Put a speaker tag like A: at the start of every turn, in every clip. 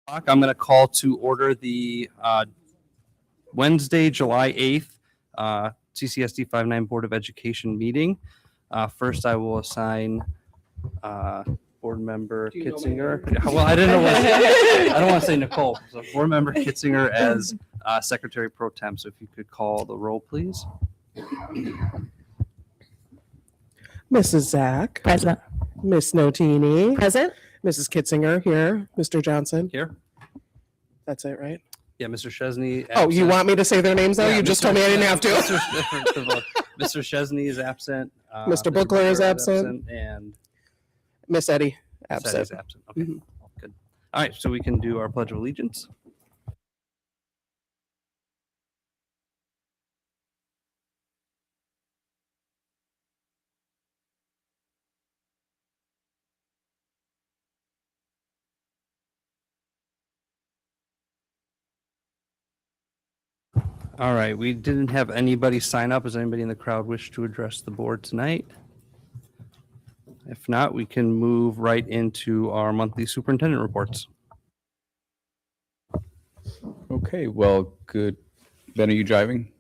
A: I'm going to call to order the Wednesday, July 8th, CCSD59 Board of Education meeting. First, I will assign Board Member Kitzinger. Well, I don't want to say Nicole. So Board Member Kitzinger as Secretary Pro Tem. So if you could call the roll, please.
B: Mrs. Zach.
C: Present.
B: Miss Notini.
C: Present.
B: Mrs. Kitzinger here. Mr. Johnson.
A: Here.
B: That's it, right?
A: Yeah, Mr. Chesney.
B: Oh, you want me to say their names now?
A: Yeah,
B: You just told me I didn't have to.
A: Mr. Chesney is absent.
B: Mr. Buckler is absent.
A: And
B: Miss Eddie,
A: Eddie's
B: absent.
A: absent. Okay, good. All right, so we can do our Pledge of Allegiance. All right, we didn't have anybody sign up. Does anybody in the crowd wish to address the board tonight? If not, we can move right into our monthly superintendent reports.
D: Okay, well, good. Ben, are you driving?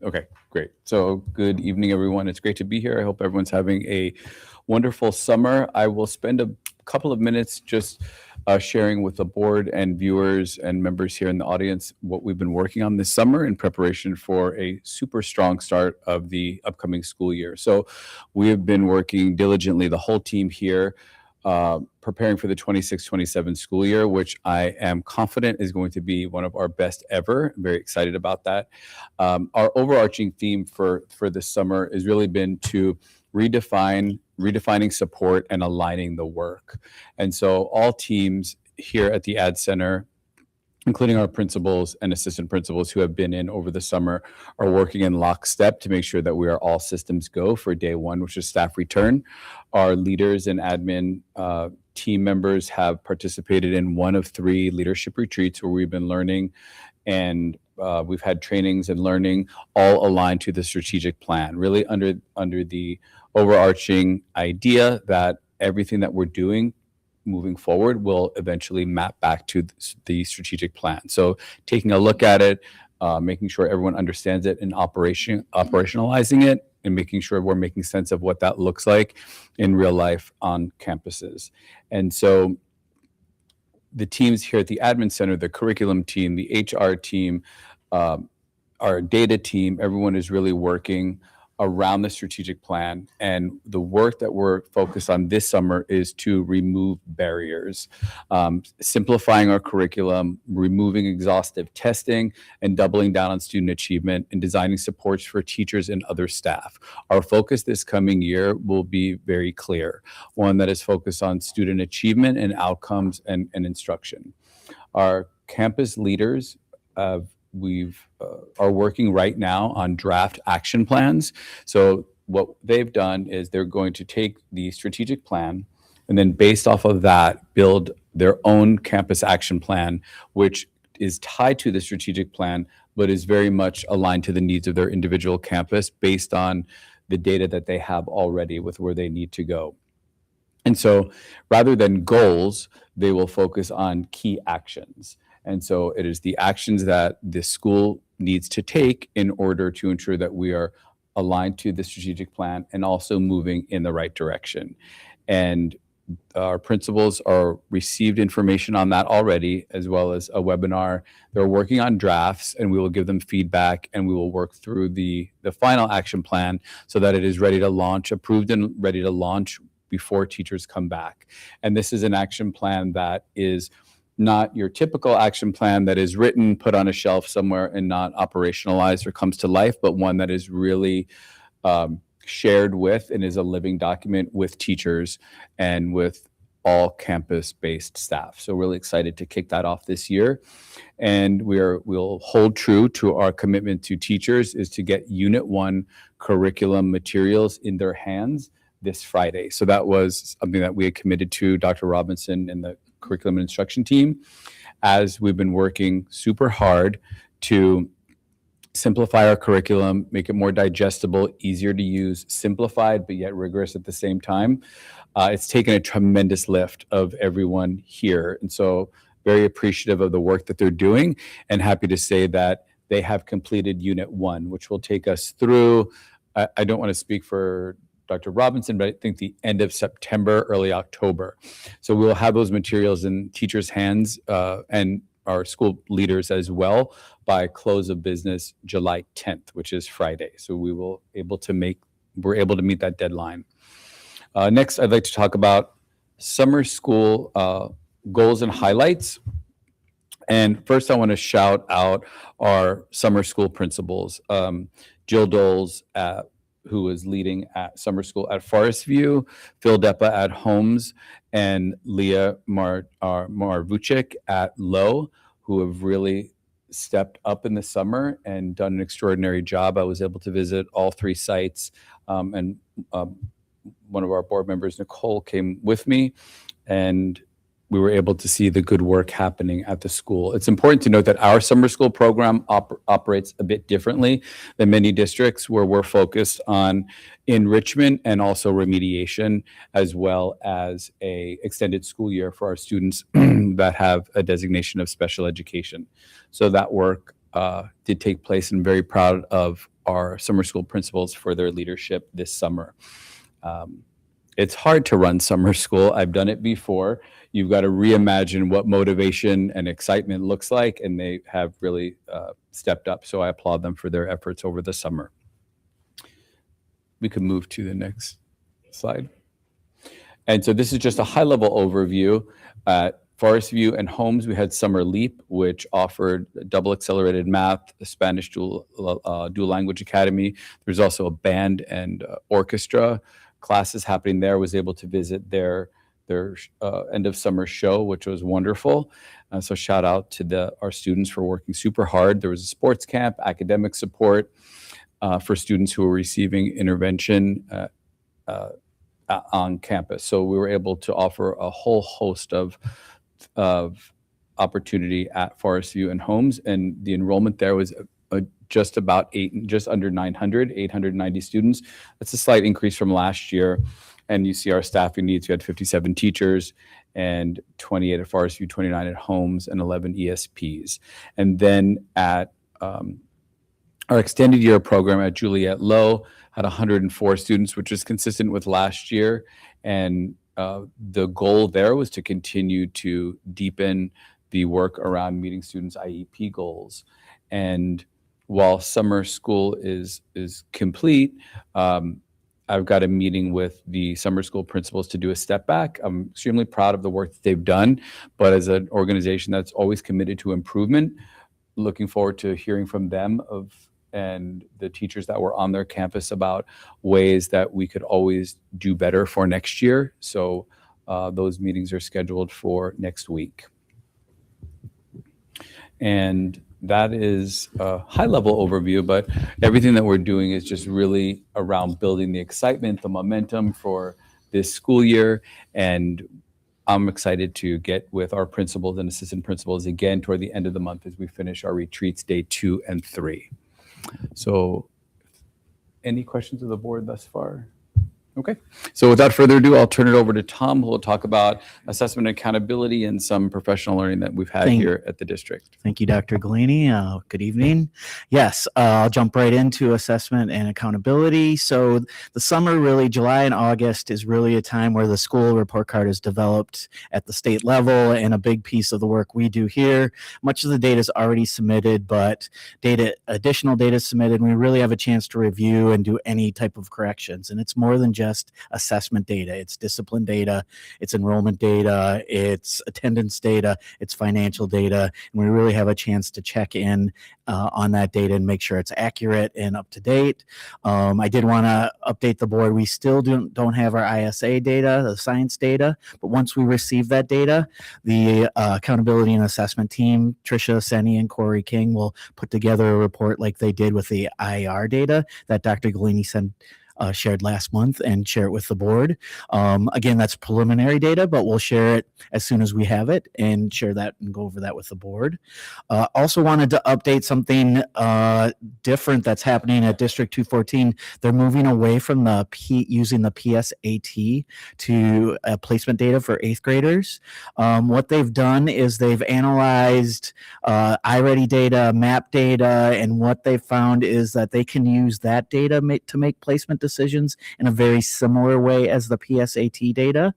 D: Okay, great. So good evening, everyone. It's great to be here. I hope everyone's having a wonderful summer. I will spend a couple of minutes just sharing with the board and viewers and members here in the audience what we've been working on this summer in preparation for a super strong start of the upcoming school year. So we have been working diligently, the whole team here, preparing for the 26-27 school year, which I am confident is going to be one of our best ever. I'm very excited about that. Our overarching theme for this summer has really been to redefining support and aligning the work. And so all teams here at the Ad Center, including our principals and assistant principals who have been in over the summer, are working in lockstep to make sure that we are all systems go for day one, which is staff return. Our leaders and admin team members have participated in one of 3 leadership retreats where we've been learning, and we've had trainings and learning all aligned to the strategic plan, really under the overarching idea that everything that we're doing moving forward will eventually map back to the strategic plan. So taking a look at it, making sure everyone understands it and operationalizing it, and making sure we're making sense of what that looks like in real life on campuses. And so the teams here at the admin center, the curriculum team, the HR team, our data team, everyone is really working around the strategic plan. And the work that we're focused on this summer is to remove barriers, simplifying our curriculum, removing exhaustive testing, and doubling down on student achievement, and designing supports for teachers and other staff. Our focus this coming year will be very clear, one that is focused on student achievement and outcomes and instruction. Our campus leaders are working right now on draft action plans. So what they've done is they're going to take the strategic plan and then based off of that, build their own campus action plan, which is tied to the strategic plan, but is very much aligned to the needs of their individual campus based on the data that they have already with where they need to go. And so rather than goals, they will focus on key actions. And so it is the actions that the school needs to take in order to ensure that we are aligned to the strategic plan and also moving in the right direction. And our principals are received information on that already, as well as a webinar. They're working on drafts, and we will give them feedback, and we will work through the final action plan so that it is ready to launch, approved and ready to launch before teachers come back. And this is an action plan that is not your typical action plan that is written, put on a shelf somewhere, and not operationalized or comes to life, but one that is really shared with and is a living document with teachers and with all campus-based staff. So really excited to kick that off this year. And we'll hold true to our commitment to teachers is to get Unit 1 curriculum materials in their hands this Friday. So that was something that we had committed to Dr. Robinson and the curriculum and instruction team, as we've been working super hard to simplify our curriculum, make it more digestible, easier to use, simplified, but yet rigorous at the same time. It's taken a tremendous lift of everyone here. And so very appreciative of the work that they're doing, and happy to say that they have completed Unit 1, which will take us through, I don't want to speak for Dr. Robinson, but I think the end of September, early October. So we will have those materials in teachers' hands and our school leaders as well by close of business July 10th, which is Friday. So we're able to meet that deadline. Next, I'd like to talk about summer school goals and highlights. And first, I want to shout out our summer school principals. Jill Doles, who is leading at summer school at Forest View, Phil Deppa at Holmes, and Leah Marvuchik at Low, who have really stepped up in the summer and done an extraordinary job. I was able to visit all 3 sites, and one of our board members, Nicole, came with me, and we were able to see the good work happening at the school. It's important to note that our summer school program operates a bit differently than many districts, where we're focused on enrichment and also remediation, as well as a extended school year for our students that have a designation of special education. So that work did take place, and very proud of our summer school principals for their leadership this summer. It's hard to run summer school. I've done it before. You've got to reimagine what motivation and excitement looks like, and they have really stepped up. So I applaud them for their efforts over the summer. We can move to the next slide. And so this is just a high-level overview. At Forest View and Holmes, we had Summer Leap, which offered double accelerated math, a Spanish dual language academy. There's also a band and orchestra classes happening there. Was able to visit their end of summer show, which was wonderful. So shout out to our students for working super hard. There was a sports camp, academic support for students who were receiving intervention on campus. So we were able to offer a whole host of opportunity at Forest View and Holmes, and the enrollment there was just under 890 students. That's a slight increase from last year. And you see our staffing needs. We had 57 teachers and 28 at Forest View, 29 at Holmes, and 11 ESPs. And then at our extended year program at Juliet Low had 104 students, which is consistent with last year. And the goal there was to continue to deepen the work around meeting students' IEP goals. And while summer school is complete, I've got a meeting with the summer school principals to do a step back. I'm extremely proud of the work that they've done, but as an organization that's always committed to improvement, looking forward to hearing from them and the teachers that were on their campus about ways that we could always do better for next year. So those meetings are scheduled for next week. And that is a high-level overview, but everything that we're doing is just really around building the excitement, the momentum for this school year. And I'm excited to get with our principals and assistant principals again toward the end of the month as we finish our retreats day 2 and 3. So any questions of the board thus far? Okay. So without further ado, I'll turn it over to Tom, who will talk about assessment and accountability and some professional learning that we've had here at the district.
C: Thank you, Dr. Galini. Good evening. Yes, I'll jump right into assessment and accountability. So the summer, really, July and August is really a time where the school report card is developed at the state level, and a big piece of the work we do here. Much of the data is already submitted, but additional data is submitted, and we really have a chance to review and do any type of corrections. And it's more than just assessment data. It's discipline data, it's enrollment data, it's attendance data, it's financial data, and we really have a chance to check in on that data and make sure it's accurate and up to date. I did want to update the board. We still don't have our ISA data, the science data, but once we receive that data, the accountability and assessment team, Tricia Senni and Corey King, will put together a report like they did with the IR data that Dr. Galini sent shared last month and share it with the board. Again, that's preliminary data, but we'll share it as soon as we have it and share that and go over that with the board. Also wanted to update something different that's happening at District 214. They're moving away from using the PSAT to placement data for 8th graders. What they've done is they've analyzed iReady data, MAP data, and what they've found is that they can use that data to make placement decisions in a very similar way as the PSAT data.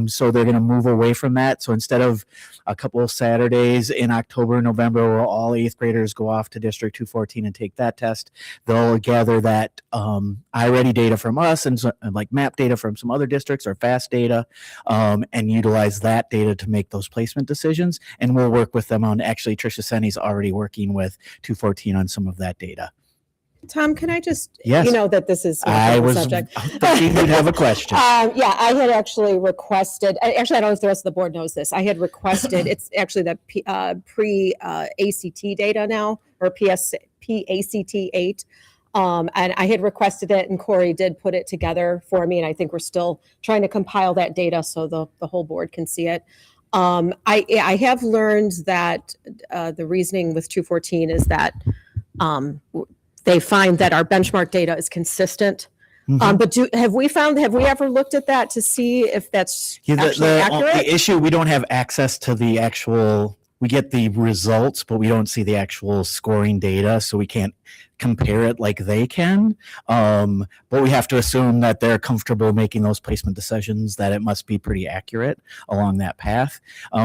C: So they're going to move away from that. So instead of a couple of Saturdays in October and November where all 8th graders go off to District 214 and take that test, they'll gather that iReady data from us and like MAP data from some other districts or FAST data and utilize that data to make those placement decisions. And we'll work with them on, actually, Tricia Senni's already working with 214 on some of that data.
E: Tom, can I just,
C: Yes.
E: you know that this is my
C: I
E: favorite
C: was
E: subject.
C: thinking you'd have a question.
E: Yeah, I had actually requested, actually, I don't know if the rest of the board knows this. I had requested, it's actually the pre-ACT data now, or PACT 8. And I had requested it, and Corey did put it together for me. And I think we're still trying to compile that data so the whole board can see it. I have learned that the reasoning with 214 is that they find that our benchmark data is consistent. But have we ever looked at that to see if that's actually accurate?
C: The issue, we don't have access to the actual, we get the results, but we don't see the actual scoring data, so we can't compare it like they can. But we have to assume that they're comfortable making those placement decisions, that it must be pretty accurate along that path.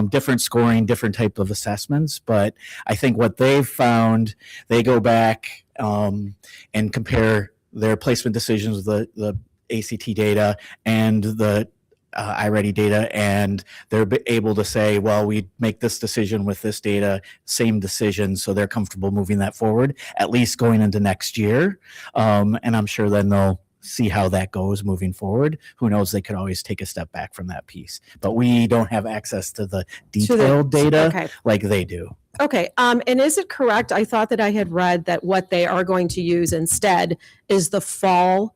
C: Different scoring, different type of assessments, but I think what they've found, they go back and compare their placement decisions with the ACT data and the iReady data, and they're able to say, well, we make this decision with this data, same decision, so they're comfortable moving that forward, at least going into next year. And I'm sure then they'll see how that goes moving forward. Who knows, they could always take a step back from that piece. But we don't have access to the detailed data like they do.
E: Okay, and is it correct? I thought that I had read that what they are going to use instead is the fall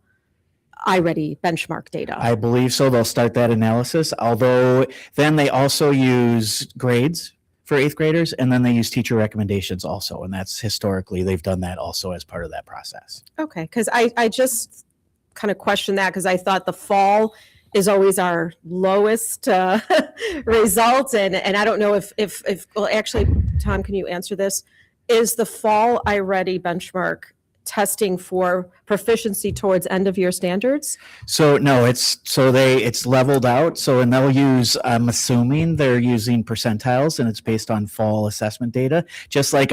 E: iReady benchmark data.
C: I believe so. They'll start that analysis, although then they also use grades for 8th graders, and then they use teacher recommendations also. And that's historically, they've done that also as part of that process.
E: Okay, because I just kind of question that, because I thought the fall is always our lowest result. And I don't know if well, actually, Tom, can you answer this? Is the fall iReady benchmark testing for proficiency towards end of year standards?
C: So no, it's leveled out. So, and they'll use, I'm assuming they're using percentiles, and it's based on fall assessment data, just like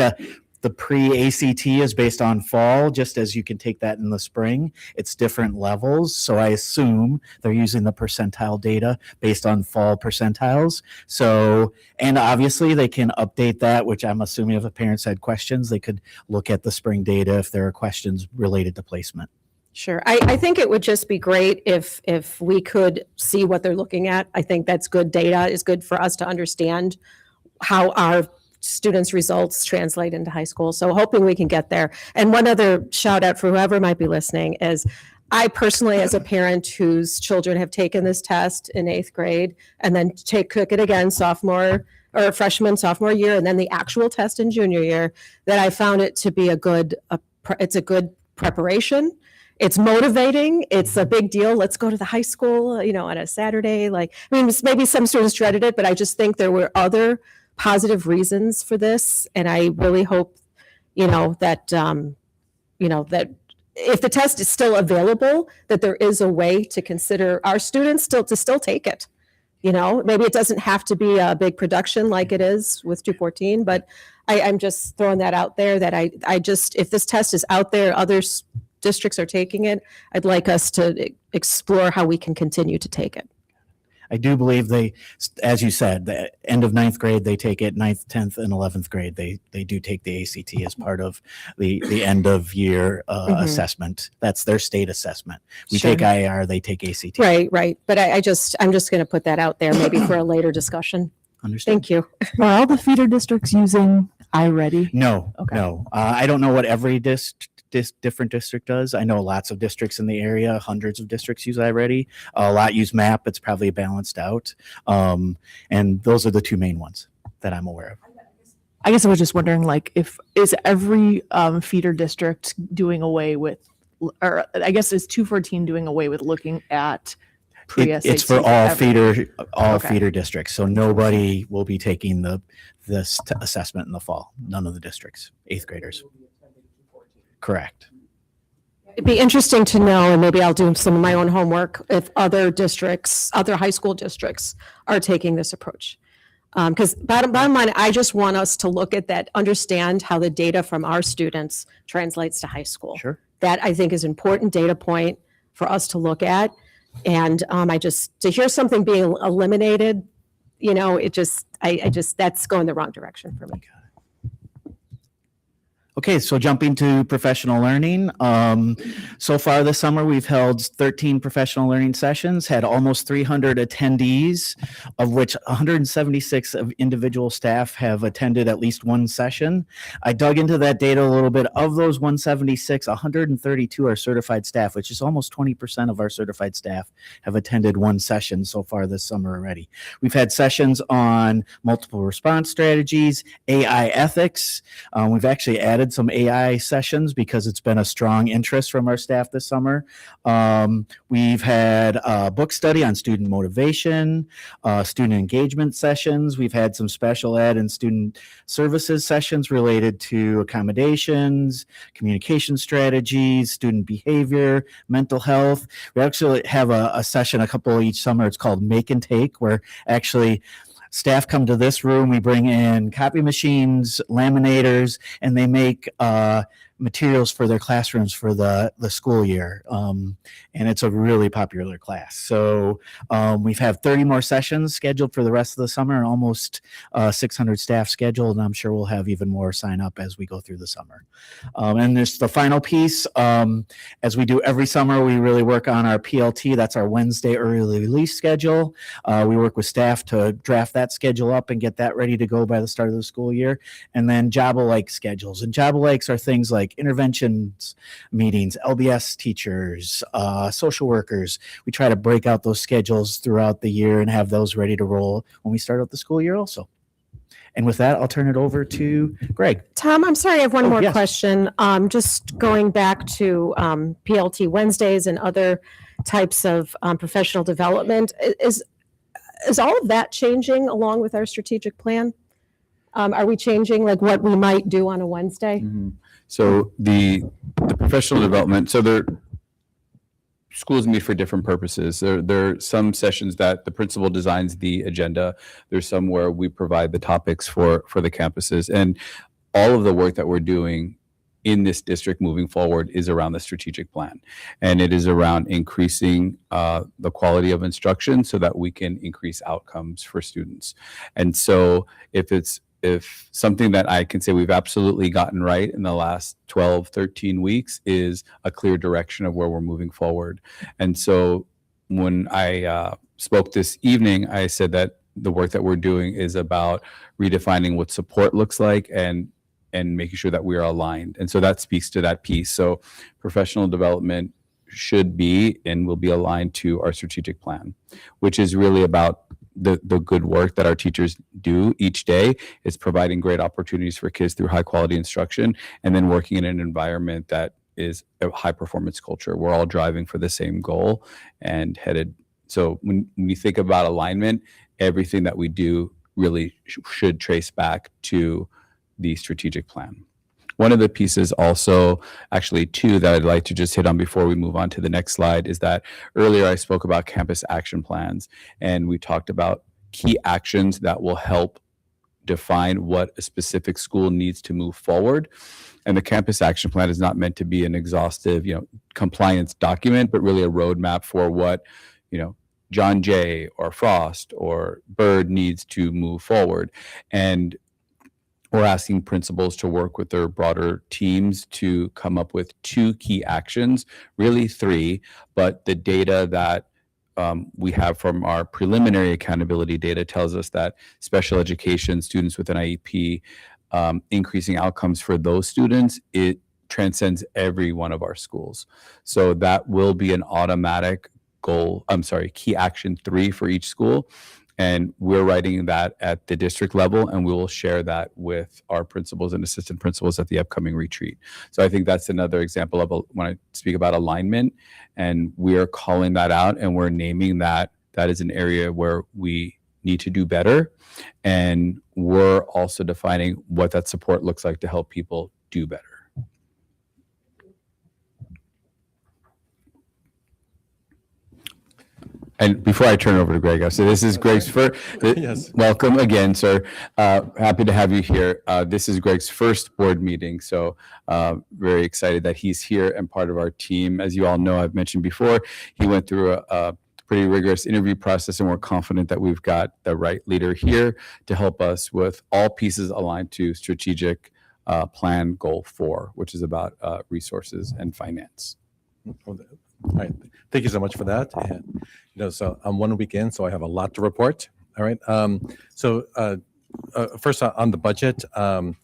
C: the pre-ACT is based on fall, just as you can take that in the spring. It's different levels. So I assume they're using the percentile data based on fall percentiles. So, and obviously they can update that, which I'm assuming if the parents had questions, they could look at the spring data if there are questions related to placement.
E: Sure. I think it would just be great if we could see what they're looking at. I think that's good data, is good for us to understand how our students' results translate into high school. So hoping we can get there. And one other shout out for whoever might be listening is, I personally, as a parent whose children have taken this test in 8th grade and then took it again sophomore year, and then the actual test in junior year, that I found it to be it's a good preparation. It's motivating. It's a big deal. Let's go to the high school, on a Saturday. Maybe some students dreaded it, but I just think there were other positive reasons for this. And I really hope, that if the test is still available, that there is a way to consider our students still take it. Maybe it doesn't have to be a big production like it is with 214, but I'm just throwing that out there, that if this test is out there, other districts are taking it, I'd like us to explore how we can continue to take it.
C: I do believe they, as you said, the end of 9th grade, they take it. 9th, 10th, and 11th grade, they do take the ACT as part of the end of year assessment. That's their state assessment. We take IAR, they take ACT.
E: Right. But I'm just going to put that out there, maybe for a later discussion.
C: Understood.
E: Thank you.
F: Are all the feeder districts using iReady?
C: No,
F: Okay.
C: no. I don't know what every different district does. I know lots of districts in the area, hundreds of districts use iReady. A lot use MAP. It's probably balanced out. And those are the two main ones that I'm aware of.
F: I guess I was just wondering, like, is every feeder district doing away with, or I guess is 214 doing away with looking at pre-SAT?
C: It's for all
F: Okay.
C: feeder districts. So nobody will be taking this assessment in the fall. None of the districts, 8th graders. Correct.
E: It'd be interesting to know, and maybe I'll do some of my own homework, if other districts, other high school districts are taking this approach. Because bottom line, I just want us to look at that, understand how the data from our students translates to high school.
C: Sure.
E: That I think is an important data point for us to look at. And to hear something being eliminated, that's going the wrong direction for me.
C: Okay, so jumping to professional learning. So far this summer, we've held 13 professional learning sessions, had almost 300 attendees, of which 176 of individual staff have attended at least one session. I dug into that data a little bit. Of those 176, 132 are certified staff, which is almost 20% of our certified staff have attended one session so far this summer already. We've had sessions on multiple response strategies, AI ethics. We've actually added some AI sessions because it's been a strong interest from our staff this summer. We've had a book study on student motivation, student engagement sessions. We've had some special ed and student services sessions related to accommodations, communication strategies, student behavior, mental health. We actually have a session, a couple each summer. It's called Make and Take, where actually staff come to this room, we bring in copy machines, laminators, and they make materials for their classrooms for the school year. And it's a really popular class. So we've had 30 more sessions scheduled for the rest of the summer and almost 600 staff scheduled. And I'm sure we'll have even more sign up as we go through the summer. And there's the final piece. As we do every summer, we really work on our PLT. That's our Wednesday early release schedule. We work with staff to draft that schedule up and get that ready to go by the start of the school year. And then job-alike schedules. And job-alikes are things like interventions meetings, LBS teachers, social workers. We try to break out those schedules throughout the year and have those ready to roll when we start out the school year also. And with that, I'll turn it over to Greg.
E: Tom, I'm sorry, I have one more
C: yes.
E: question. Just going back to PLT Wednesdays and other types of professional development, is all of that changing along with our strategic plan? Are we changing like what we might do on a Wednesday?
D: Mm-hmm. So the professional development, so schools meet for different purposes. There are some sessions that the principal designs the agenda. There's some where we provide the topics for the campuses. And all of the work that we're doing in this district moving forward is around the strategic plan. And it is around increasing the quality of instruction so that we can increase outcomes for students. And so if something that I can say we've absolutely gotten right in the last 12, 13 weeks is a clear direction of where we're moving forward. And so when I spoke this evening, I said that the work that we're doing is about redefining what support looks like and making sure that we are aligned. And so that speaks to that piece. So professional development should be and will be aligned to our strategic plan, which is really about the good work that our teachers do each day. Is providing great opportunities for kids through high quality instruction and then working in an environment that is a high performance culture. We're all driving for the same goal and headed. So when you think about alignment, everything that we do really should trace back to the strategic plan. One of the pieces also, actually two, that I'd like to just hit on before we move on to the next slide is that earlier I spoke about campus action plans, and we talked about key actions that will help define what a specific school needs to move forward. And the campus action plan is not meant to be an exhaustive, compliance document, but really a roadmap for what, John Jay or Frost or Bird needs to move forward. And we're asking principals to work with their broader teams to come up with 2 key actions, really 3, but the data that we have from our preliminary accountability data tells us that special education students with an IEP increasing outcomes for those students, it transcends every one of our schools. So that will be an automatic key action 3 for each school. And we're writing that at the district level, and we will share that with our principals and assistant principals at the upcoming retreat. So I think that's another example of when I speak about alignment, and we are calling that out, and we're naming that is an area where we need to do better. And we're also defining what that support looks like to help people do better. And before I turn over to Greg, so this is Greg's first.
G: Yes.
D: Welcome again, sir. Happy to have you here. This is Greg's first board meeting, so very excited that he's here and part of our team. As you all know, I've mentioned before, he went through a pretty rigorous interview process, and we're confident that we've got the right leader here to help us with all pieces aligned to strategic plan goal 4, which is about resources and finance.
G: All right. Thank you so much for that. And, so I'm 1 week in, so I have a lot to report. All right. First on the budget, I've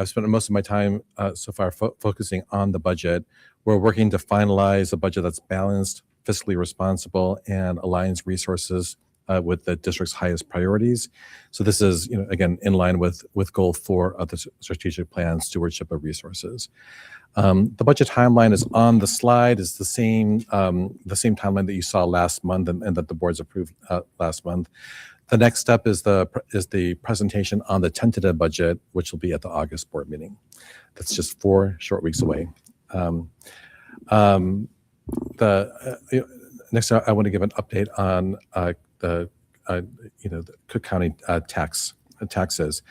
G: spent most of my time so far focusing on the budget. We're working to finalize a budget that's balanced, fiscally responsible, and aligns resources with the district's highest priorities. So this is, again, in line with goal 4 of the strategic plan, stewardship of resources. The budget timeline is on the slide. It's the same timeline that you saw last month and that the boards approved last month. The next step is the presentation on the tentative budget, which will be at the August board meeting. That's just 4 short weeks away. Next, I want to give an update on the Cook County taxes.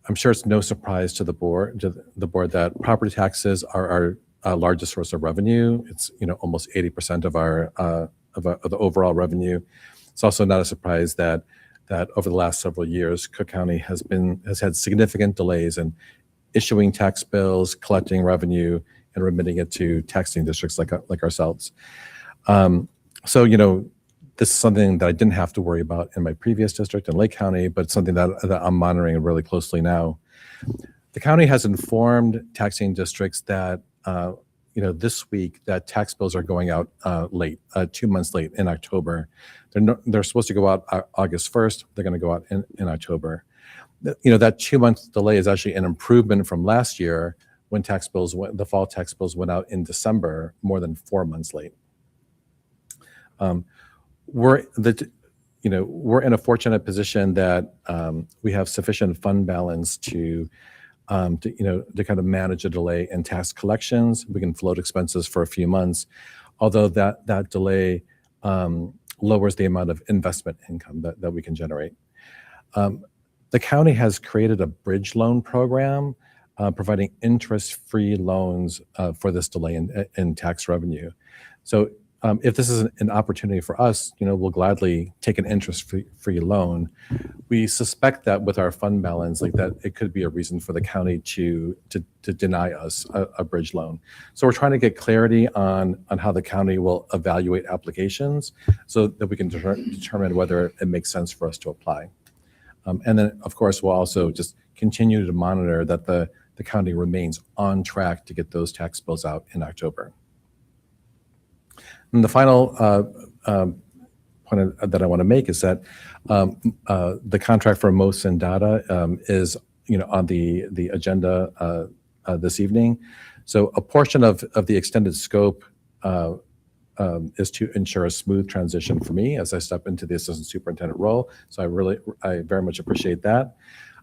G: I'm sure it's no surprise to the board that property taxes are our largest source of revenue. It's almost 80% of of the overall revenue. It's also not a surprise that over the last several years, Cook County has had significant delays in issuing tax bills, collecting revenue, and remitting it to taxing districts like ourselves. This is something that I didn't have to worry about in my previous district in Lake County, but something that I'm monitoring really closely now. The county has informed taxing districts that this week that tax bills are going out late, 2 months late in October. They're supposed to go out August 1st. They're going to go out in October. That 2 month delay is actually an improvement from last year when the fall tax bills went out in December, more than 4 months late. We're in a fortunate position that we have sufficient fund balance to kind of manage a delay in tax collections. We can float expenses for a few months, although that delay lowers the amount of investment income that we can generate. The county has created a bridge loan program providing interest-free loans for this delay in tax revenue. So if this is an opportunity for us, we'll gladly take an interest-free loan. We suspect that with our fund balance, like that, it could be a reason for the county to deny us a bridge loan. So we're trying to get clarity on how the county will evaluate applications so that we can determine whether it makes sense for us to apply. And then, of course, we'll also just continue to monitor that the county remains on track to get those tax bills out in October. And the final point that I want to make is that the contract for MOS and data is on the agenda this evening. So a portion of the extended scope is to ensure a smooth transition for me as I step into the assistant superintendent role. So I very much appreciate that.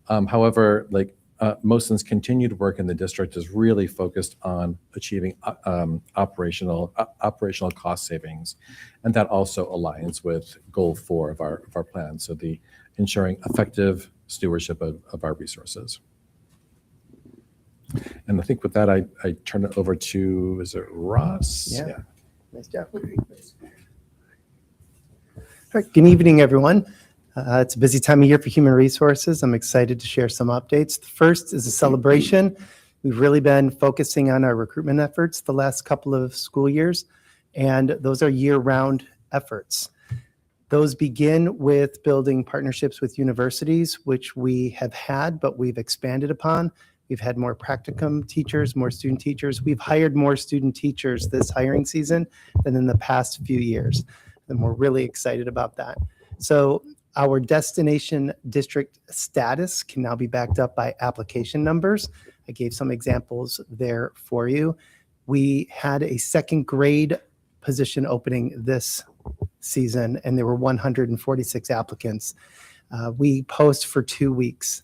G: However, Mosen's continued work in the district is really focused on achieving operational cost savings, and that also aligns with goal 4 of our plan. So the ensuring effective stewardship of our resources. And I think with that, I turn it over to, is it Ross?
H: Yeah. Nice job. All right. Good evening, everyone. It's a busy time of year for human resources. I'm excited to share some updates. The first is a celebration. We've really been focusing on our recruitment efforts the last couple of school years, and those are year-round efforts. Those begin with building partnerships with universities, which we have had, but we've expanded upon. We've had more practicum teachers, more student teachers. We've hired more student teachers this hiring season than in the past few years. And we're really excited about that. So our destination district status can now be backed up by application numbers. I gave some examples there for you. We had a second grade position opening this season, and there were 146 applicants. We post for 2 weeks.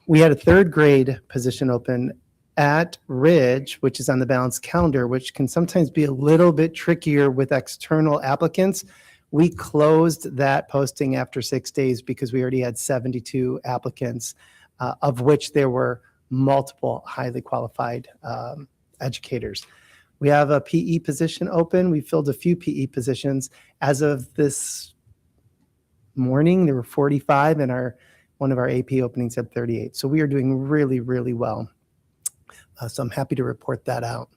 H: We had a third grade position open at Ridge, which is on the balanced calendar, which can sometimes be a little bit trickier with external applicants. We closed that posting after 6 days because we already had 72 applicants, of which there were multiple highly qualified educators. We have a PE position open. We filled a few PE positions. As of this morning, there were 45, and one of our AP openings had 38. So we are doing really, really well. So I'm happy to report that out.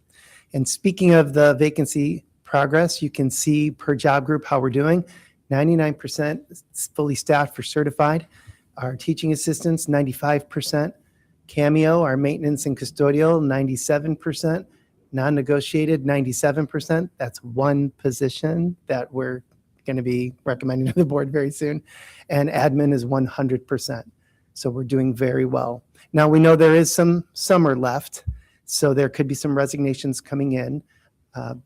H: And speaking of the vacancy progress, you can see per job group how we're doing. 99% fully staffed for certified. Our teaching assistants, 95%. Cameo, our maintenance and custodial, 97%. Non-negotiated, 97%. That's one position that we're going to be recommending to the board very soon. And admin is 100%. So we're doing very well. Now we know there is some summer left, so there could be some resignations coming in.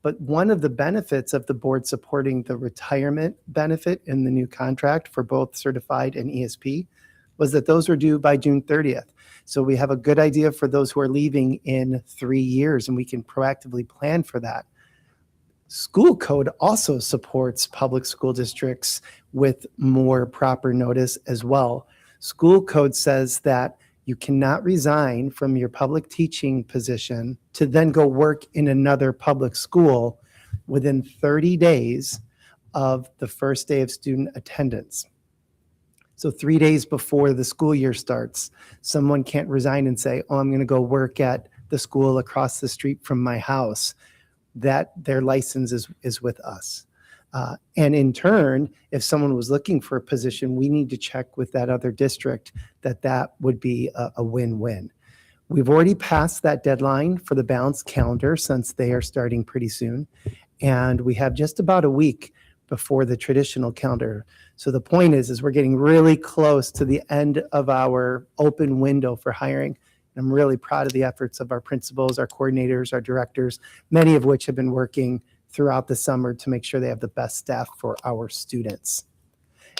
H: But one of the benefits of the board supporting the retirement benefit in the new contract for both certified and ESP was that those were due by June 30th. So we have a good idea for those who are leaving in 3 years, and we can proactively plan for that. School code also supports public school districts with more proper notice as well. School code says that you cannot resign from your public teaching position to then go work in another public school within 30 days of the first day of student attendance. So 3 days before the school year starts, someone can't resign and say, oh, I'm going to go work at the school across the street from my house. That their license is with us. And in turn, if someone was looking for a position, we need to check with that other district that would be a win-win. We've already passed that deadline for the balanced calendar since they are starting pretty soon. And we have just about a week before the traditional calendar. So the point is we're getting really close to the end of our open window for hiring. I'm really proud of the efforts of our principals, our coordinators, our directors, many of which have been working throughout the summer to make sure they have the best staff for our students.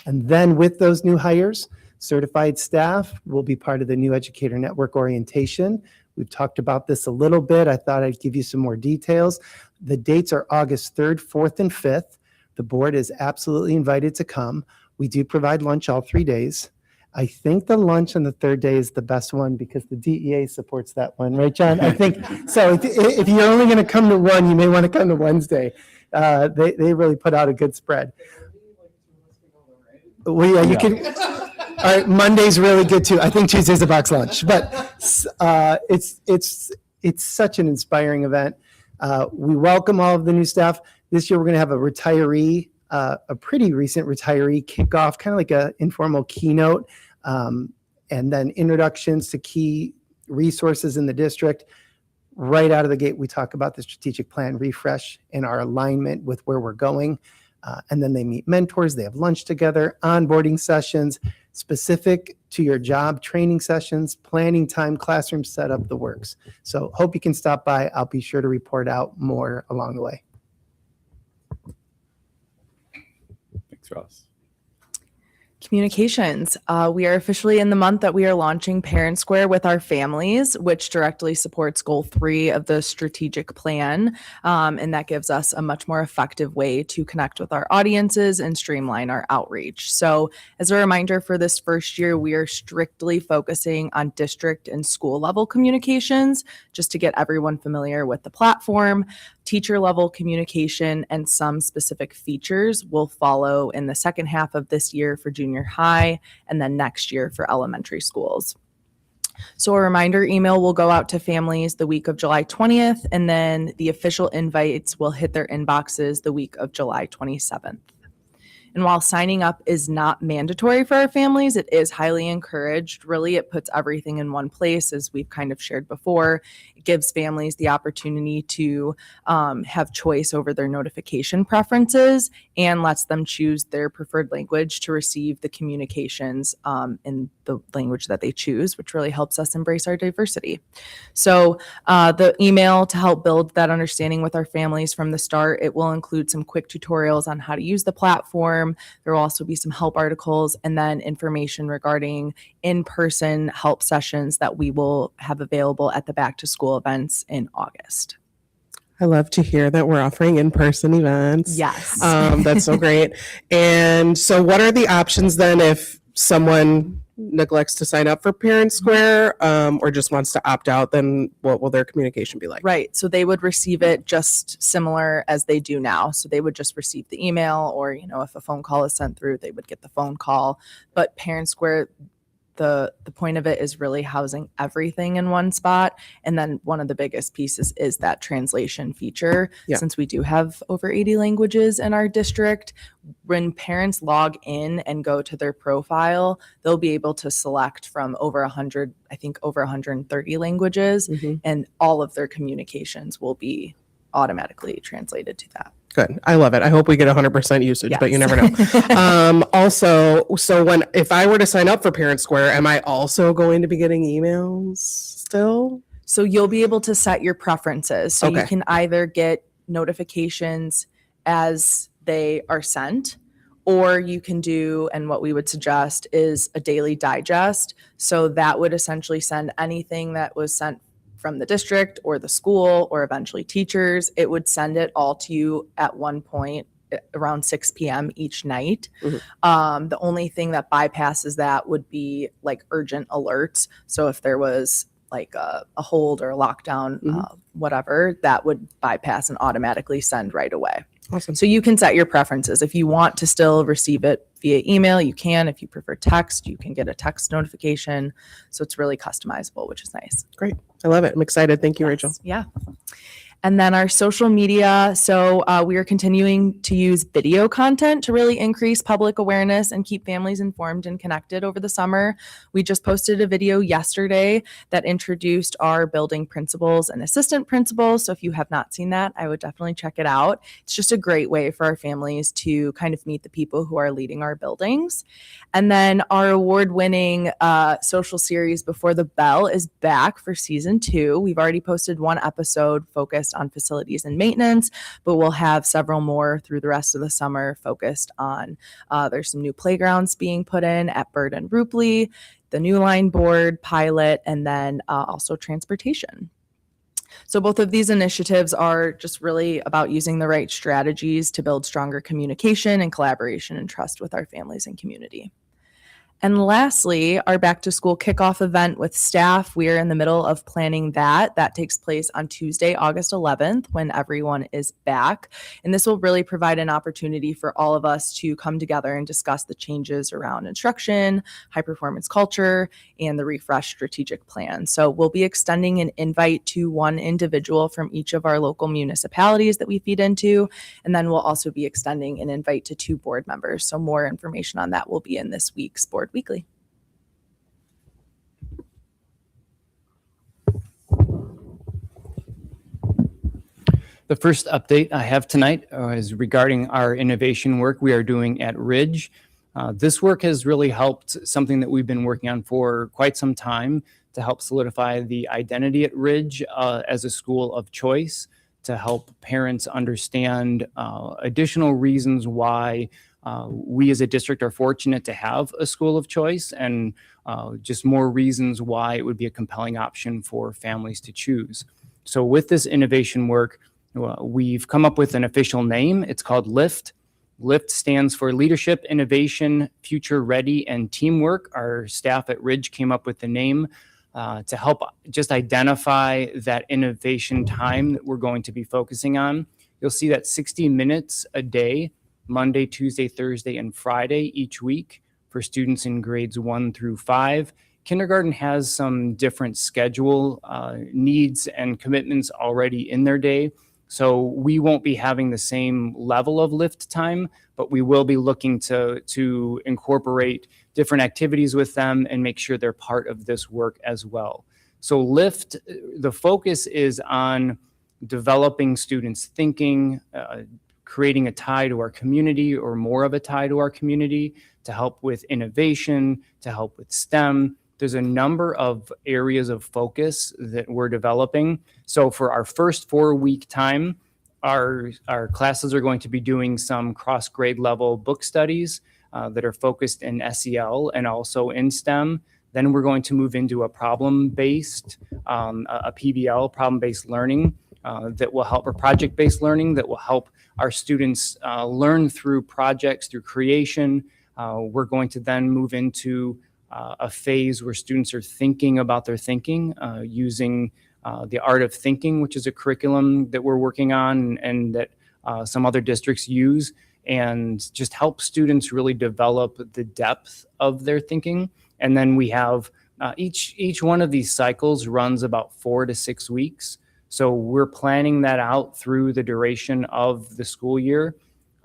H: And then with those new hires, certified staff will be part of the new educator network orientation. We've talked about this a little bit. I thought I'd give you some more details. The dates are August 3rd, 4th, and 5th. The board is absolutely invited to come. We do provide lunch all 3 days. I think the lunch on the third day is the best one because the DEA supports that one, right, John? I think so. If you're only going to come to one, you may want to come to Wednesday. They really put out a good spread. Well, yeah, you can. All right, Monday's really good too. I think Tuesday's a box lunch, but it's such an inspiring event. We welcome all of the new staff. This year, we're going to have a retiree. A pretty recent retiree kickoff, kind of like an informal keynote, and then introductions to key resources in the district. Right out of the gate, we talk about the strategic plan refresh and our alignment with where we're going. And then they meet mentors, they have lunch together, onboarding sessions, specific to your job, training sessions, planning time, classroom setup, the works. So hope you can stop by. I'll be sure to report out more along the way.
D: Thanks, Ross.
F: Communications. We are officially in the month that we are launching Parent Square with our families, which directly supports goal 3 of the strategic plan. And that gives us a much more effective way to connect with our audiences and streamline our outreach. So as a reminder, for this first year, we are strictly focusing on district and school level communications, just to get everyone familiar with the platform. Teacher level communication and some specific features will follow in the second half of this year for junior high and then next year for elementary schools. So a reminder email will go out to families the week of July 20th, and then the official invites will hit their inboxes the week of July 27th. And while signing up is not mandatory for our families, it is highly encouraged. Really, it puts everything in one place, as we've kind of shared before. It gives families the opportunity to have choice over their notification preferences and lets them choose their preferred language to receive the communications in the language that they choose, which really helps us embrace our diversity. So the email to help build that understanding with our families from the start, it will include some quick tutorials on how to use the platform. There will also be some help articles and then information regarding in-person help sessions that we will have available at the back to school events in August.
B: I love to hear that we're offering in-person events.
F: Yes.
B: That's so great. And so what are the options then if someone neglects to sign up for Parent Square or just wants to opt out? Then what will their communication be like?
F: Right. So they would receive it just similar as they do now. So they would just receive the email, or, if a phone call is sent through, they would get the phone call. But Parent Square, the point of it is really housing everything in one spot. And then one of the biggest pieces is that translation feature.
B: Yeah.
F: Since we do have over 80 languages in our district, when parents log in and go to their profile, they'll be able to select from over 100, I think over 130 languages, and all of their communications will be automatically translated to that.
B: Good. I love it. I hope we get 100% usage, but you
F: Yes.
B: never know. Also, so if I were to sign up for Parent Square, am I also going to be getting emails still?
F: So you'll be able to set your preferences. So you
B: Okay.
F: can either get notifications as they are sent, or you can do, and what we would suggest is a daily digest. So that would essentially send anything that was sent from the district or the school or eventually teachers. It would send it all to you at one point around 6 p.m. each night. The only thing that bypasses that would be like urgent alerts. So if there was like a hold or a lockdown, whatever, that would bypass and automatically send right away.
B: Awesome.
F: So you can set your preferences. If you want to still receive it via email, you can. If you prefer text, you can get a text notification. So it's really customizable, which is nice.
B: Great. I love it. I'm excited. Thank you, Rachel.
F: Yeah. And then our social media. So we are continuing to use video content to really increase public awareness and keep families informed and connected over the summer. We just posted a video yesterday that introduced our building principals and assistant principals. So if you have not seen that, I would definitely check it out. It's just a great way for our families to kind of meet the people who are leading our buildings. And then our award-winning social series Before the Bell is back for season 2. We've already posted one episode focused on facilities and maintenance, but we'll have several more through the rest of the summer focused on, there's some new playgrounds being put in at Bird and Rupley, the new line board pilot, and then also transportation. So both of these initiatives are just really about using the right strategies to build stronger communication and collaboration and trust with our families and community. And lastly, our back to school kickoff event with staff. We are in the middle of planning that. That takes place on Tuesday, August 11th, when everyone is back. And this will really provide an opportunity for all of us to come together and discuss the changes around instruction, high performance culture, and the refreshed strategic plan. So we'll be extending an invite to one individual from each of our local municipalities that we feed into. And then we'll also be extending an invite to 2 board members. So more information on that will be in this week's Board Weekly.
I: The first update I have tonight is regarding our innovation work we are doing at Ridge. This work has really helped something that we've been working on for quite some time to help solidify the identity at Ridge as a school of choice, to help parents understand additional reasons why we as a district are fortunate to have a school of choice, and just more reasons why it would be a compelling option for families to choose. So with this innovation work, we've come up with an official name. It's called LIFT. LIFT stands for Leadership, Innovation, Future Ready, and Teamwork. Our staff at Ridge came up with the name to help just identify that innovation time that we're going to be focusing on. You'll see that 60 minutes a day, Monday, Tuesday, Thursday, and Friday each week for students in grades 1 through 5. Kindergarten has some different schedule needs and commitments already in their day. So we won't be having the same level of lift time, but we will be looking to incorporate different activities with them and make sure they're part of this work as well. So lift, the focus is on developing students' thinking, creating a tie to our community or more of a tie to our community, to help with innovation, to help with STEM. There's a number of areas of focus that we're developing. So for our first 4-week time, our classes are going to be doing some cross-grade level book studies that are focused in SEL and also in STEM. Then we're going to move into a problem-based, a PBL, problem-based learning that will help, or project-based learning that will help our students learn through projects, through creation. We're going to then move into a phase where students are thinking about their thinking using the art of thinking, which is a curriculum that we're working on and that some other districts use, and just help students really develop the depth of their thinking. And then we have each one of these cycles runs about 4 to 6 weeks. So we're planning that out through the duration of the school year.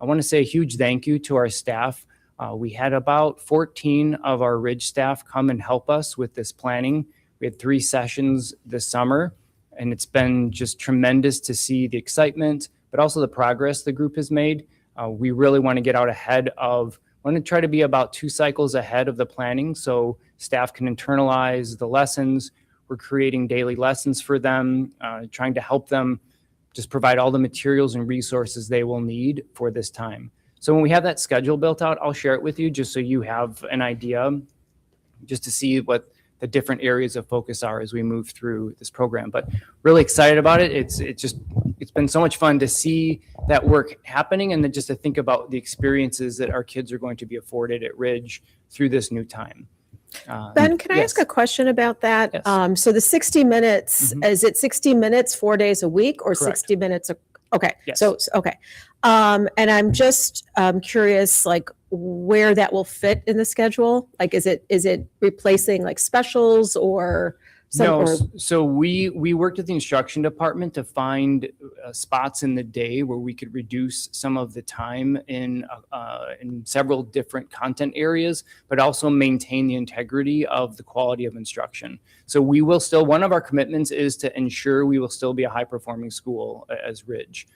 I: I want to say a huge thank you to our staff. We had about 14 of our Ridge staff come and help us with this planning. We had 3 sessions this summer, and it's been just tremendous to see the excitement, but also the progress the group has made. We really want to get out ahead of, want to try to be about 2 cycles ahead of the planning so staff can internalize the lessons. We're creating daily lessons for them, trying to help them just provide all the materials and resources they will need for this time. So when we have that schedule built out, I'll share it with you just so you have an idea, just to see what the different areas of focus are as we move through this program. But really excited about it. It's been so much fun to see that work happening, and then just to think about the experiences that our kids are going to be afforded at Ridge through this new time.
E: Ben, can I ask a question about that?
I: Yes.
E: So the 60 minutes, is it 60 minutes 4 days a week or
I: Correct.
E: 60 minutes? Okay.
I: Yes.
E: So, okay. And I'm just curious, like, where that will fit in the schedule? Like, is it replacing like specials or
I: No, so we worked with the instruction department to find spots in the day where we could reduce some of the time in several different content areas, but also maintain the integrity of the quality of instruction. So we will still, one of our commitments is to ensure we will still be a high-performing school as Ridge.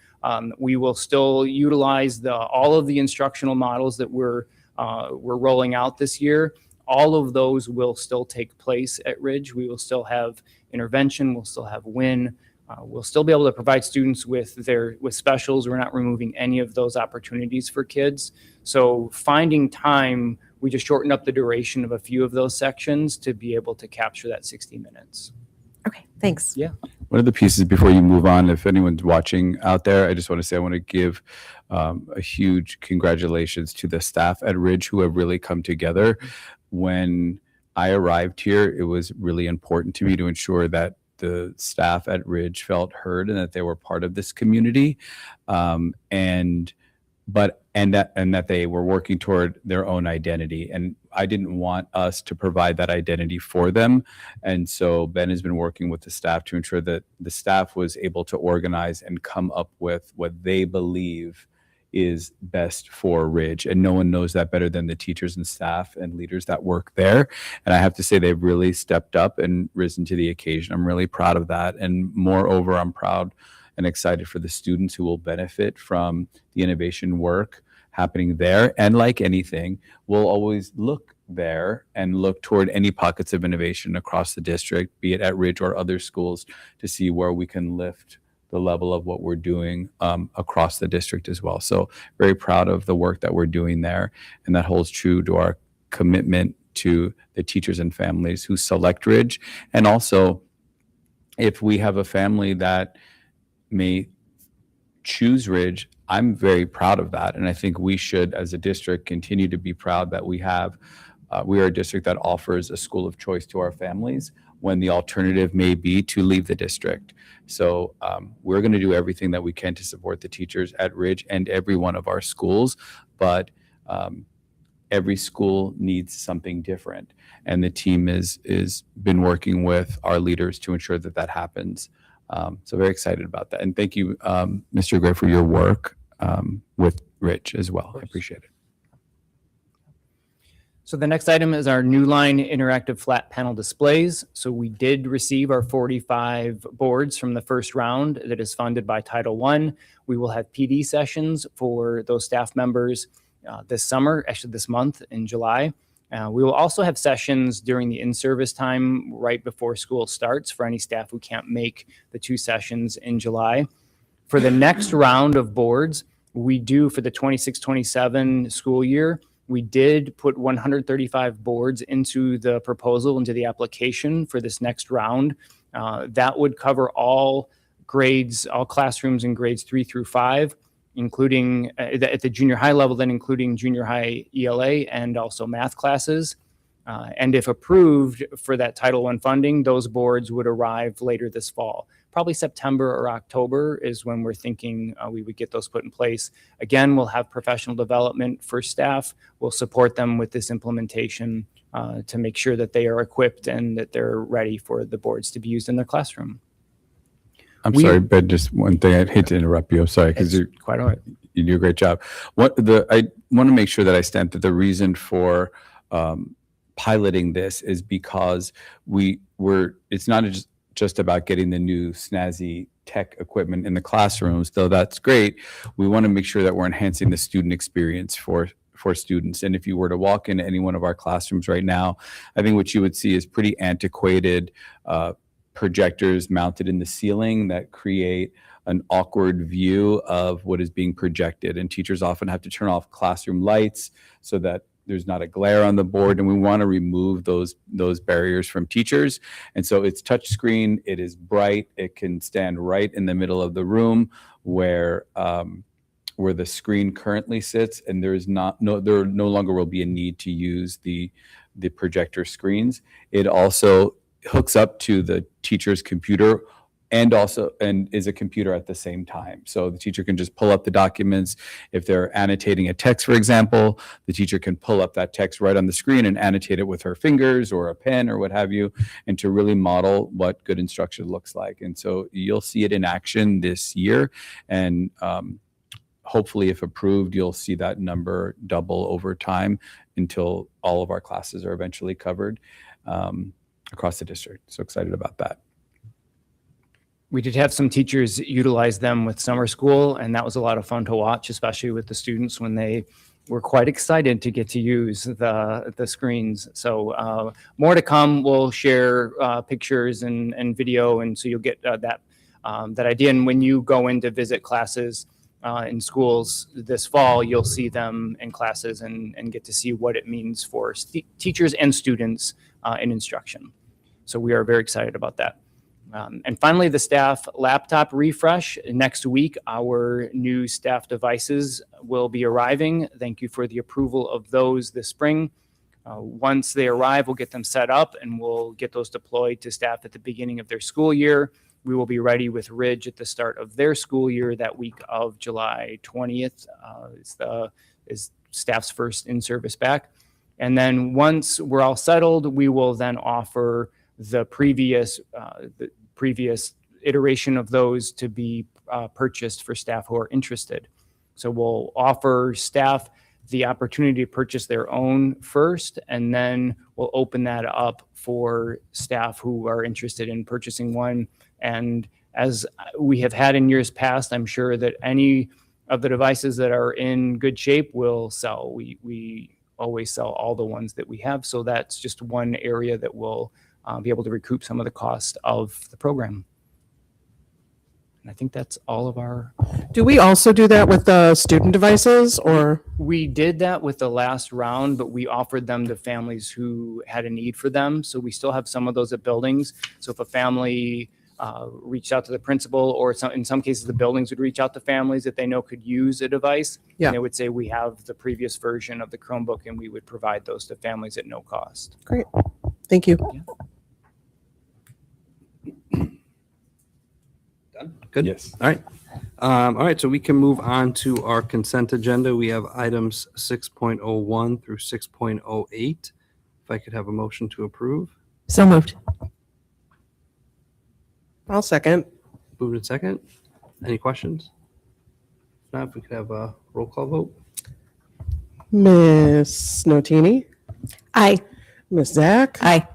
I: We will still utilize all of the instructional models that we're rolling out this year. All of those will still take place at Ridge. We will still have intervention. We'll still have WIN. We'll still be able to provide students with specials. We're not removing any of those opportunities for kids. So finding time, we just shorten up the duration of a few of those sections to be able to capture that 60 minutes.
E: Okay, thanks.
I: Yeah.
D: One of the pieces before you move on, if anyone's watching out there, I just want to say I want to give a huge congratulations to the staff at Ridge who have really come together. When I arrived here, it was really important to me to ensure that the staff at Ridge felt heard and that they were part of this community, and that they were working toward their own identity. And I didn't want us to provide that identity for them. And so Ben has been working with the staff to ensure that the staff was able to organize and come up with what they believe is best for Ridge. And no one knows that better than the teachers and staff and leaders that work there. And I have to say they've really stepped up and risen to the occasion. I'm really proud of that. And moreover, I'm proud and excited for the students who will benefit from the innovation work happening there. And like anything, we'll always look there and look toward any pockets of innovation across the district, be it at Ridge or other schools, to see where we can lift the level of what we're doing across the district as well. So very proud of the work that we're doing there. And that holds true to our commitment to the teachers and families who select Ridge. And also, if we have a family that may choose Ridge, I'm very proud of that. And I think we should, as a district, continue to be proud that we are a district that offers a school of choice to our families when the alternative may be to leave the district. So we're going to do everything that we can to support the teachers at Ridge and every one of our schools, but every school needs something different. And the team is been working with our leaders to ensure that that happens So very excited about that. And thank you, Mr. Gray, for your work with Rich as well. I appreciate it.
I: So the next item is our new line interactive flat panel displays. So we did receive our 45 boards from the first round that is funded by Title I. We will have PD sessions for those staff members this summer, actually this month in July. We will also have sessions during the in-service time right before school starts for any staff who can't make the 2 sessions in July. For the next round of boards, we do for the 26-27 school year, we did put 135 boards into the proposal, into the application for this next round. That would cover all grades, all classrooms in grades 3 through 5, including at the junior high level, then including junior high ELA and also math classes. And if approved for that Title I funding, those boards would arrive later this fall. Probably September or October is when we're thinking we would get those put in place. Again, we'll have professional development for staff. We'll support them with this implementation to make sure that they are equipped and that they're ready for the boards to be used in their classroom.
D: I'm sorry, but just one thing. I'd hate to interrupt you. I'm sorry, because you're
I: Quite all right.
D: you do a great job. I want to make sure that I stamp that the reason for piloting this is because it's not just about getting the new snazzy tech equipment in the classrooms, though that's great. We want to make sure that we're enhancing the student experience for students. And if you were to walk into any one of our classrooms right now, I think what you would see is pretty antiquated projectors mounted in the ceiling that create an awkward view of what is being projected. And teachers often have to turn off classroom lights so that there's not a glare on the board, and we want to remove those barriers from teachers. And so it's touch screen, it is bright, it can stand right in the middle of the room where the screen currently sits, and there no longer will be a need to use the projector screens. It also hooks up to the teacher's computer and is a computer at the same time. So the teacher can just pull up the documents. If they're annotating a text, for example, the teacher can pull up that text right on the screen and annotate it with her fingers or a pen or what have you, and to really model what good instruction looks like. And so you'll see it in action this year. And hopefully, if approved, you'll see that number double over time until all of our classes are eventually covered across the district. So excited about that.
I: We did have some teachers utilize them with summer school, and that was a lot of fun to watch, especially with the students when they were quite excited to get to use the screens. So more to come. We'll share pictures and video, and so you'll get that idea. And when you go in to visit classes in schools this fall, you'll see them in classes and get to see what it means for teachers and students in instruction. So we are very excited about that. And finally, the staff laptop refresh. Next week, our new staff devices will be arriving. Thank you for the approval of those this spring. Once they arrive, we'll get them set up and we'll get those deployed to staff at the beginning of their school year. We will be ready with Ridge at the start of their school year that week of July 20th is staff's first in-service back. And then once we're all settled, we will then offer the previous iteration of those to be purchased for staff who are interested. So we'll offer staff the opportunity to purchase their own first, and then we'll open that up for staff who are interested in purchasing one. And as we have had in years past, I'm sure that any of the devices that are in good shape will sell. We always sell all the ones that we have. So that's just one area that will be able to recoup some of the cost of the program. And I think that's all of our.
B: Do we also do that with the student devices, or?
I: We did that with the last round, but we offered them to families who had a need for them. So we still have some of those at buildings. So if a family reached out to the principal, or in some cases, the buildings would reach out to families that they know could use a device.
B: Yeah.
I: And they would say, we have the previous version of the Chromebook, and we would provide those to families at no cost.
B: Great. Thank you.
I: Yeah.
A: Good?
D: Yes.
A: All right. All right, so we can move on to our consent agenda. We have items 6.01 through 6.08. If I could have a motion to approve.
F: So moved.
B: I'll second.
A: Moved in second. Any questions? If not, if we could have a roll call vote.
B: Miss Notini,
E: Aye.
B: Miss Zach,
F: Aye.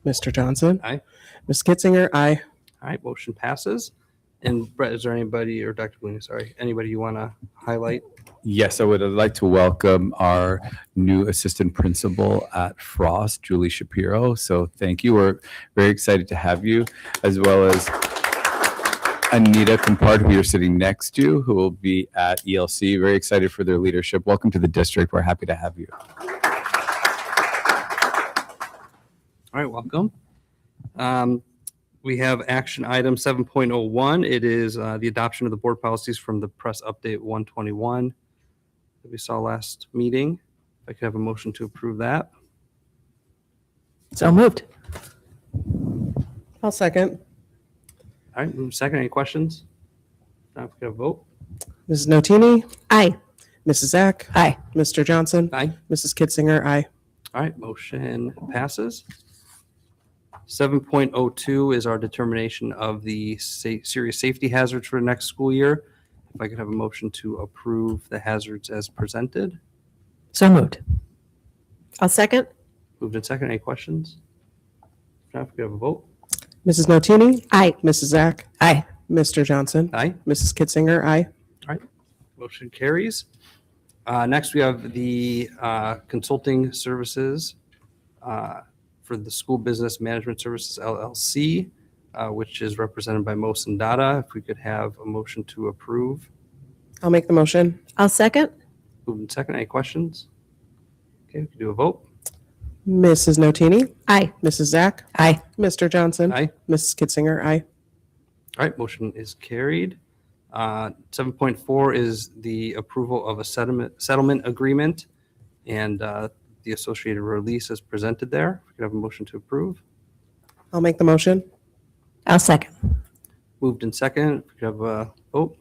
B: Mr. Johnson,
A: Aye.
B: Miss Kitzinger, aye.
A: All right, motion passes. And Brett, is there anybody, or Dr. Blini, sorry, anybody you want to highlight?
D: Yes, I would like to welcome our new assistant principal at Frost, Julie Shapiro. So thank you. We're very excited to have you, as well as Anita Compart, who you're sitting next to, who will be at ELC. Very excited for their leadership. Welcome to the district. We're happy to have you.
A: All right, welcome. We have action item 7.01. It is the adoption of the board policies from the press update 121 that we saw last meeting. If I could have a motion to approve that.
F: So moved.
B: I'll second.
A: All right, move second. Any questions? Now if we could have a vote.
B: Mrs. Notini,
E: Aye.
B: Mrs. Zach,
F: Aye.
B: Mr. Johnson,
A: Aye.
B: Mrs. Kitzinger, aye.
A: All right, motion passes. 7.02 is our determination of the serious safety hazards for the next school year. If I could have a motion to approve the hazards as presented.
F: So moved.
E: I'll second.
A: Moved in second. Any questions? Now if we could have a vote.
B: Mrs. Notini,
E: Aye.
B: Mrs. Zach,
F: Aye.
B: Mr. Johnson,
A: Aye.
B: Mrs. Kitzinger, aye.
A: Motion carries. Next, we have the consulting services for the School Business Management Services LLC, which is represented by Mo Sandata. If we could have a motion to approve.
B: I'll make the motion.
E: I'll second.
A: Moved in second. Any questions? Okay, we can do a vote.
B: Mrs. Notini,
E: Aye.
B: Mrs. Zach,
F: Aye.
B: Mr. Johnson,
A: Aye.
B: Mrs. Kitzinger, aye.
A: All right, motion is carried. 7.4 is the approval of a settlement agreement and the associated release is presented there. If we could have a motion to approve.
B: I'll make the motion.
F: I'll second.
A: Moved in second. If we could have a vote.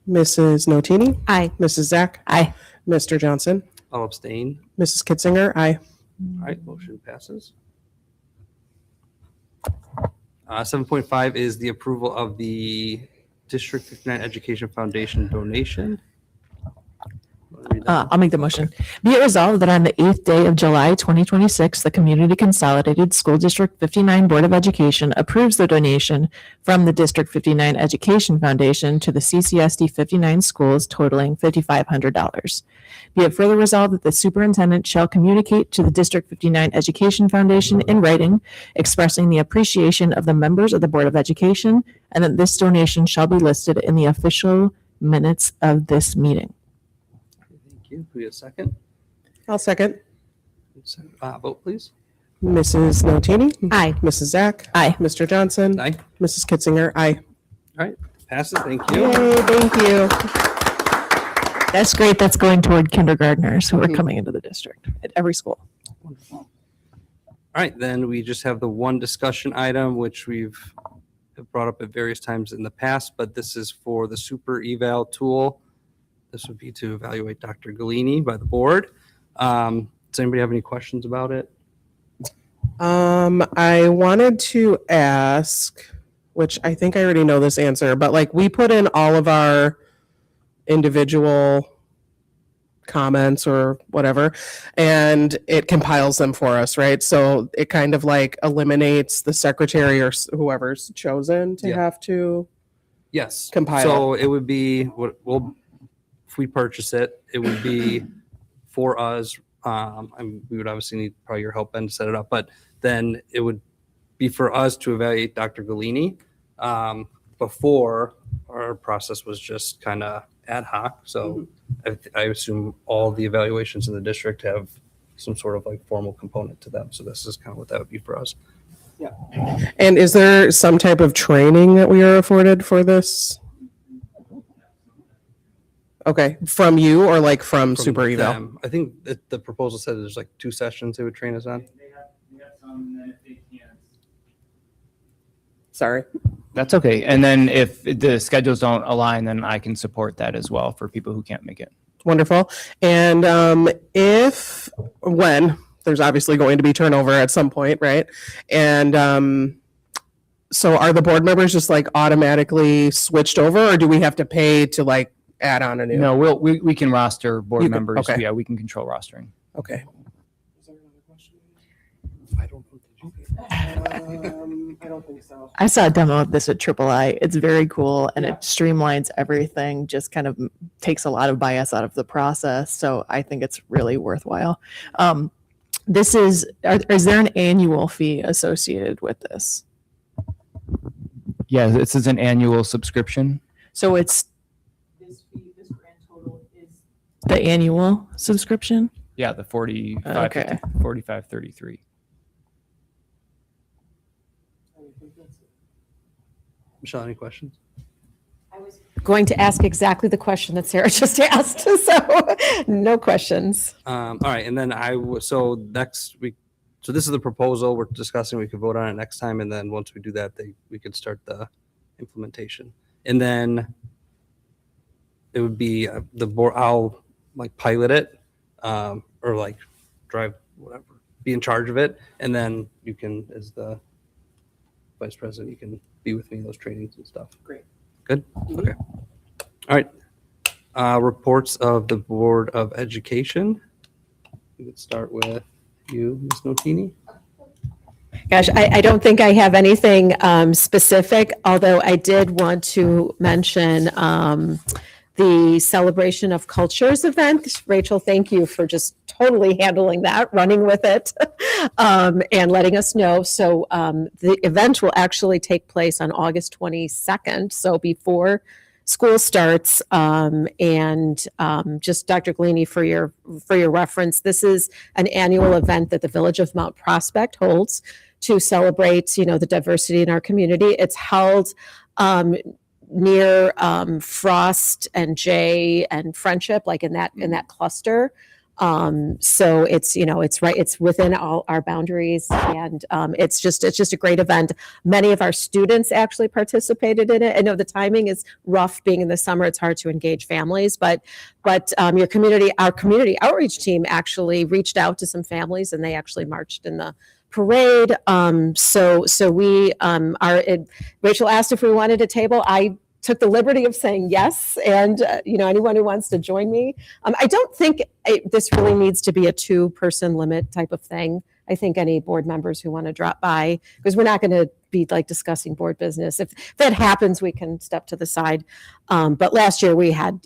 B: Mrs. Notini,
E: Aye.
B: Mrs. Zach,
F: Aye.
B: Mr. Johnson,
A: I'll abstain.
B: Mrs. Kitzinger, aye.
A: All right, motion passes. 7.5 is the approval of the District 59 Education Foundation donation. Wanna read that?
F: I'll make the motion. Be it resolved that on the 8th day of July, 2026, the Community Consolidated School District 59 Board of Education approves the donation from the District 59 Education Foundation to the CCSD 59 schools totaling $5,500. Be it further resolved that the superintendent shall communicate to the District 59 Education Foundation in writing, expressing the appreciation of the members of the Board of Education, and that this donation shall be listed in the official minutes of this meeting.
A: Thank you. Can we get a second?
B: I'll second.
A: Vote, please.
B: Mrs. Notini,
E: Aye.
B: Mrs. Zach,
F: Aye.
B: Mr. Johnson,
A: Aye.
B: Mrs. Kitzinger, aye.
A: All right, passes. Thank you.
B: Yay, thank you.
F: That's great. That's going toward kindergartners who are coming into the district at every school.
A: Wonderful. All right, then we just have the one discussion item, which we've brought up at various times in the past, but this is for the super eval tool. This would be to evaluate Dr. Galini by the board. Does anybody have any questions about it?
B: I wanted to ask, which I think I already know this answer, but like we put in all of our individual comments or whatever, and it compiles them for us, right? So it kind of like eliminates the secretary or whoever's chosen to
A: Yeah.
B: have to.
A: Yes.
B: Compile.
A: So it would be, well, if we purchase it, it would be for us. We would obviously need probably your help and set it up, but then it would be for us to evaluate Dr. Galini. Before, our process was just kind of ad hoc. So I assume all the evaluations in the district have some sort of like formal component to them. So this is kind of what that would be for us.
B: And is there some type of training that we are afforded for this? Okay, from you or like from Super Eval?
A: them. I think that the proposal said there's like 2 sessions they would train us on.
I: They have some, and then if they can't.
B: Sorry.
I: That's okay. And then if the schedules don't align, then I can support that as well for people who can't make it.
B: Wonderful. And when, there's obviously going to be turnover at some point, right? And So are the board members just like automatically switched over, or do we have to pay to like add on a new?
I: No, we can roster board
B: You can-
I: members.
B: okay.
I: Yeah, we can control rostering.
B: Okay. I don't think so.
F: I saw a demo of this at Triple I. It's very cool and it streamlines everything, just kind of takes a lot of bias out of the process. So I think it's really worthwhile. Is there an annual fee associated with this?
I: Yeah, this is an annual subscription.
F: So it's this grand total is the annual subscription?
I: Yeah, the 45,
F: Okay.
I: 45.33.
A: Michelle, any questions?
E: Going to ask exactly the question that Sarah just asked, so no questions.
A: All right, and then so next week, so this is the proposal we're discussing. We could vote on it next time, and then once we do that, we could start the implementation. And then it would be the board. I'll like pilot it, or like drive whatever, be in charge of it, and then you can, as the vice president, you can be with me in those trainings and stuff.
B: Great.
A: Good. Okay. All right. Reports of the Board of Education. We could start with you, Ms. Notini.
E: Gosh, I don't think I have anything specific, although I did want to mention the Celebration of Cultures event. Rachel, thank you for just totally handling that, running with it, and letting us know. So the event will actually take place on August 22nd, so before school starts. And just Dr. Gleany, for your reference, this is an annual event that the Village of Mount Prospect holds to celebrate, the diversity in our community. It's held near Frost and Jay and Friendship, like in that cluster. So it's within all our boundaries, and it's just a great event. Many of our students actually participated in it. I know the timing is rough, being in the summer, it's hard to engage families, but our community outreach team actually reached out to some families, and they actually marched in the parade. So we Rachel asked if we wanted a table. I took the liberty of saying yes, and anyone who wants to join me. I don't think this really needs to be a 2-person limit type of thing. I think any board members who want to drop by, because we're not going to be like discussing board business. If that happens, we can step to the side. But last year we had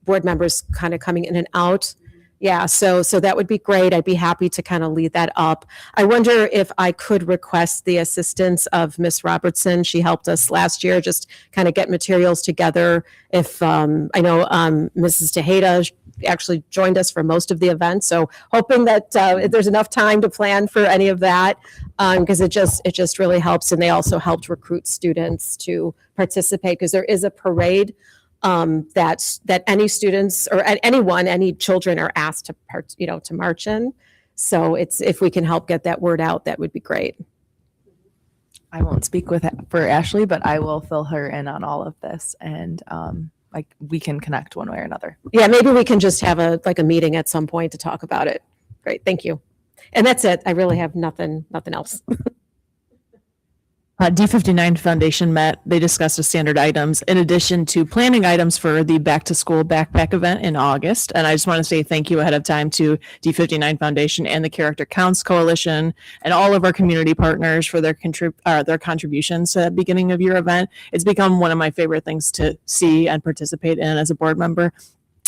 E: board members kind of coming in and out. Yeah, so that would be great. I'd be happy to kind of lead that up. I wonder if I could request the assistance of Miss Robertson. She helped us last year just kind of get materials together. If I know Mrs. Tejeda actually joined us for most of the event, so hoping that if there's enough time to plan for any of that, because it just really helps. And they also helped recruit students to participate, because there is a parade that any students or any children are asked to march in. So if we can help get that word out, that would be great.
F: I won't speak for Ashley, but I will fill her in on all of this, and we can connect one way or another.
E: Yeah, maybe we can just have a meeting at some point to talk about it. Great, thank you. And that's it. I really have nothing else.
F: D59 Foundation met. They discussed the standard items in addition to planning items for the back to school backpack event in August. And I just want to say thank you ahead of time to D59 Foundation and the Character Counts Coalition and all of our community partners for their contributions to the beginning of your event. It's become one of my favorite things to see and participate in as a board member,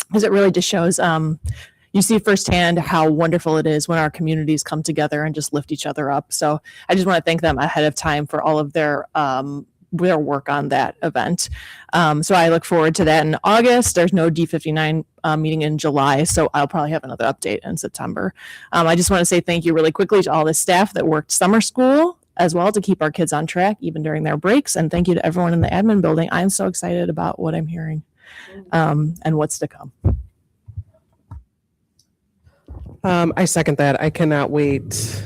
F: because it really just shows you see firsthand how wonderful it is when our communities come together and just lift each other up. So I just want to thank them ahead of time for all of their work on that event. So I look forward to that in August. There's no D59 meeting in July, so I'll probably have another update in September. I just want to say thank you really quickly to all the staff that worked summer school as well to keep our kids on track even during their breaks. And thank you to everyone in the admin building. I'm so excited about what I'm hearing and what's to come.
B: I second that. I cannot wait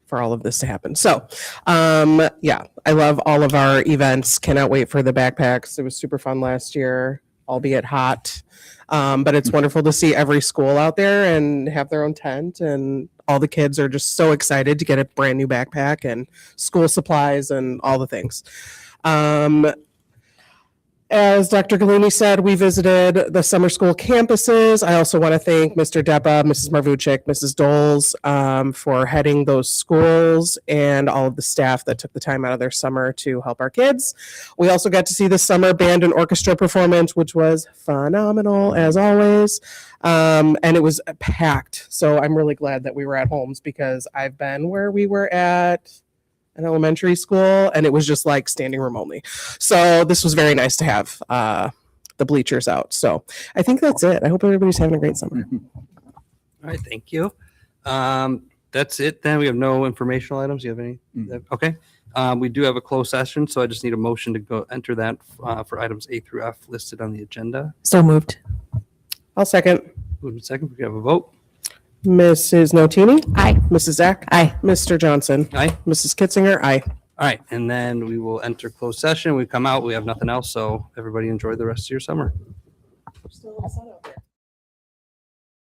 B: for all of this to happen. So, yeah, I love all of our events. Cannot wait for the backpacks. It was super fun last year, albeit hot. But it's wonderful to see every school out there and have their own tent and all the kids are just so excited to get a brand new backpack and school supplies and all the things. As Dr. Galini said, we visited the summer school campuses. I also want to thank Mr. Deppa, Mrs. Marvuchik, Mrs. Doles for heading those schools and all of the staff that took the time out of their summer to help our kids. We also got to see the summer band and orchestra performance, which was phenomenal as always. And it was packed. So I'm really glad that we were at Holmes because I've been where we were at an elementary school and it was just like standing room only. So this was very nice to have the bleachers out. So I think that's it. I hope everybody's having a great summer.
A: All right, thank you. That's it then. We have no informational items. You have any? Okay. We do have a closed session, so I just need a motion to go enter that for items A through F listed on the agenda.
F: So moved.
B: I'll second.
A: Moving second, we have a vote.
B: Mrs. Notini?
F: Aye.
B: Mrs. Zach?
F: Aye.
B: Mr. Johnson?
A: Aye.
B: Mrs. Kitzinger? Aye.
A: All right, and then we will enter closed session. We come out, we have nothing else, so everybody enjoy the rest of your summer.
B: Still